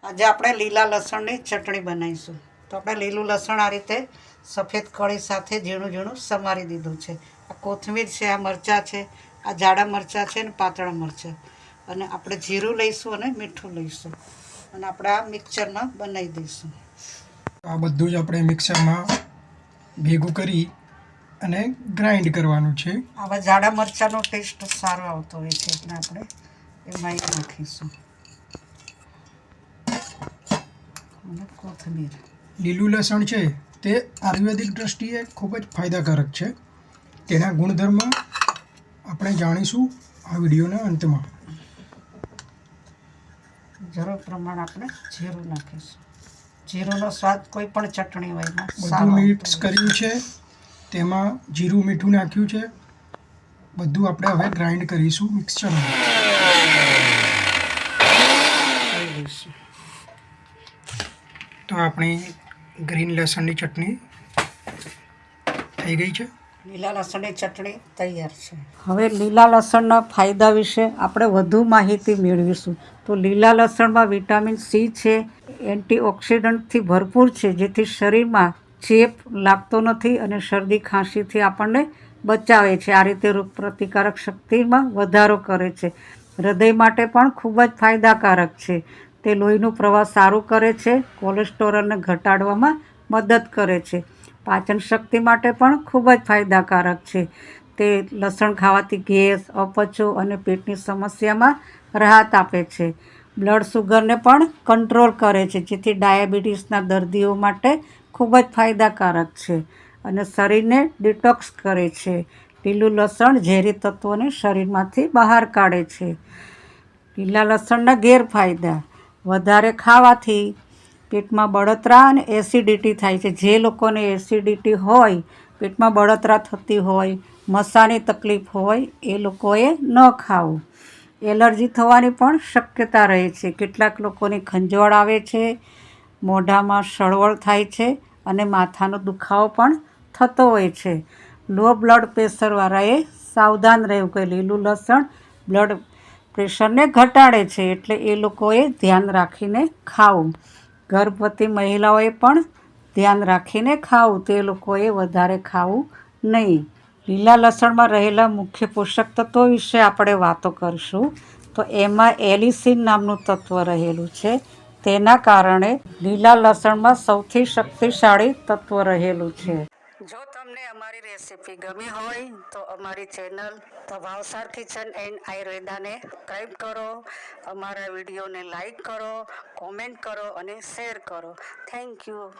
આજે આપણે લીલા લસણની ચટણી બનાવીશું. તો આપણે લીલું લસણ આ રીતે સફેદ કળી સાથે ઝીણું ઝીણું સમારી દીધું છે. આ કોથમીર છે, આ મરચાં છે, આ જાડા મરચાં છે ને પાતળા મરચાં, અને આપણે જીરું લઈશું અને મીઠું લઈશું અને આપણે આ મિક્સરમાં બનાવી દઈશું. આ બધું જ આપણે મિક્સરમાં ભેગું કરી અને ગ્રાઇન્ડ કરવાનું છે. આવા જાડા મરચાંનો ટેસ્ટ સારો આવતો હોય છે એટલે આપણે એમાં નાખીશું. અને કોથમીર. લીલું લસણ છે તે આયુર્વેદિક દૃષ્ટિએ ખૂબ જ ફાયદાકારક છે. તેના ગુણધર્મ આપણે જાણીશું આ વિડીયોના અંતમાં. જરૂર પ્રમાણે આપણે જીરું નાખીશું. જીરુંનો સ્વાદ કોઈ પણ ચટણી હોય બધું મિક્સ કર્યું છે, તેમાં જીરું મીઠું નાખ્યું છે. બધું આપણે હવે ગ્રાઇન્ડ કરીશું મિક્સચરમાં. તો આપણી ગ્રીન લસણની ચટણી થઈ ગઈ છે. લીલા લસણની ચટણી તૈયાર છે. હવે લીલા લસણના ફાયદા વિશે આપણે વધુ માહિતી મેળવીશું. તો લીલા લસણમાં વિટામિન સી છે, એન્ટીઓક્સિડન્ટથી ભરપૂર છે, જેથી શરીરમાં ચેપ લાગતો નથી અને શરદી ખાંસીથી આપણને બચાવે છે. આ રીતે રોગપ્રતિકારક શક્તિમાં વધારો કરે છે. હૃદય માટે પણ ખૂબ જ ફાયદાકારક છે. તે લોહીનું પ્રવાહ સારું કરે છે, કોલેસ્ટ્રોલને ઘટાડવામાં મદદ કરે છે. પાચન શક્તિ માટે પણ ખૂબ જ ફાયદાકારક છે. તે લસણ ખાવાથી ગેસ, અપચો અને પેટની સમસ્યામાં રાહત આપે છે. બ્લડ શુગરને પણ કંટ્રોલ કરે છે, જેથી ડાયાબિટીસના દર્દીઓ માટે ખૂબ જ ફાયદાકારક છે અને શરીરને ડિટોક્સ કરે છે. લીલું લસણ ઝેરી તત્વોને શરીરમાંથી બહાર કાઢે છે. લીલા લસણના ગેરફાયદા: વધારે ખાવાથી પેટમાં બળતરા અને એસિડિટી થાય છે. જે લોકોને એસિડિટી હોય, પેટમાં બળતરા થતી હોય, મસાની તકલીફ હોય, એ લોકોએ ન ખાવું. એલર્જી થવાની પણ શક્યતા રહે છે. કેટલાક લોકોને ખંજવાળ આવે છે, મોઢામાં સળવળ થાય છે અને માથાનો દુખાવો પણ થતો હોય છે. લો બ્લડ પ્રેશરવાળાએ સાવધાન રહેવું કે લીલું લસણ બ્લડ પ્રેશરને ઘટાડે છે, એટલે એ લોકોએ ધ્યાન રાખીને ખાવું. ગર્ભવતી મહિલાઓએ પણ ધ્યાન રાખીને ખાવું. તે લોકોએ વધારે ખાવું નહીં. લીલા લસણમાં રહેલા મુખ્ય પોષક તત્વો વિશે આપણે વાતો કરીશું. તો એમાં એલિસિન નામનું તત્વ રહેલું છે. તેના કારણે લીલા લસણમાં સૌથી શક્તિશાળી તત્વ રહેલું છે. જો તમને અમારી રેસીપી ગમી હોય તો અમારી channel the Bhavsar Kitchen and આયુર્વેદાને સબસ્ક્રાઈબ કરો, અમારા વિડીયોને લાઈક કરો, કોમેન્ટ કરો અને શેર કરો. Thank you.